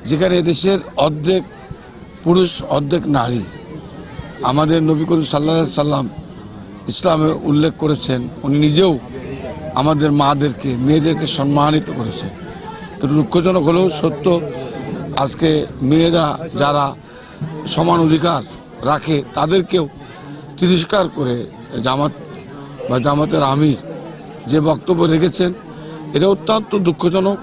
যেখানে এদেশের অর্ধেক পুরুষ অর্ধেক নারী। আমাদের নবী করিম সাল্লাল্লাহু আলাইহি সাল্লাম ইসলামে উল্লেখ করেছেন, উনি নিজেও আমাদের মাদেরকে মেয়েদেরকে সম্মানিত করেছেন। কিন্তু দুঃখজনক হলেও সত্য, আজকে মেয়েরা যারা সমান অধিকার রাখে তাদেরকেও তিরস্কার করে জামাত বা জামাতের আমির যে বক্তব্য রেখেছেন, এটা অত্যন্ত দুঃখজনক।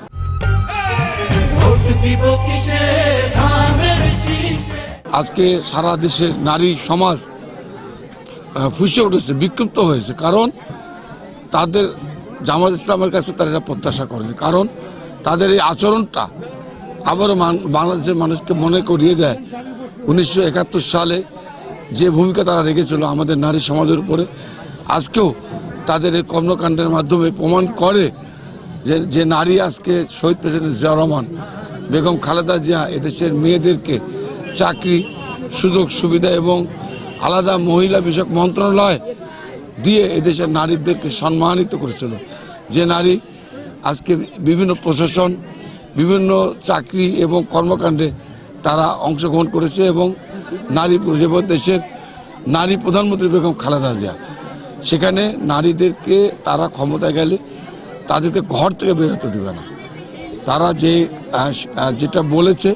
আজকে সারা দেশের নারী সমাজ ফুঁসে উঠেছে, বিক্ষুব্ধ হয়েছে, কারণ তাদের জামাত ইসলামের কাছে তারা এটা প্রত্যাশা করেনি। কারণ তাদের এই আচরণটা আবারও বাংলাদেশের মানুষকে মনে করিয়ে দেয় 1971 সালে যে ভূমিকা তারা রেখেছিল আমাদের নারী সমাজের উপরে। আজকেও তাদের এই কর্মকাণ্ডের মাধ্যমে প্রমাণ করে যে নারী আজকে শহীদ প্রেসিডেন্ট জিয়াউর রহমান, বেগম খালেদা জিয়া এদেশের মেয়েদেরকে চাকরি সুযোগ সুবিধা এবং আলাদা মহিলা বিষয়ক মন্ত্রণালয় দিয়ে এদেশের নারীদেরকে সম্মানিত করেছিল। যে নারী আজকে বিভিন্ন প্রশাসন, বিভিন্ন চাকরি এবং কর্মকাণ্ডে তারা অংশগ্রহণ করেছে এবং নারী দেশের নারী প্রধানমন্ত্রী বেগম খালেদা জিয়া, সেখানে নারীদেরকে তারা ক্ষমতায় গেলে তাদেরকে ঘর থেকে বেরোতে দেবে না। তারা যেটা বলেছে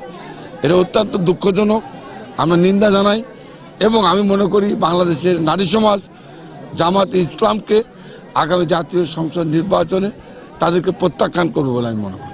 এটা অত্যন্ত দুঃখজনক, আমরা নিন্দা জানাই এবং আমি মনে করি বাংলাদেশের নারী সমাজ জামাতে ইসলামকে আগামী জাতীয় সংসদ নির্বাচনে তাদেরকে প্রত্যাখ্যান করবে বলে আমি মনে করি।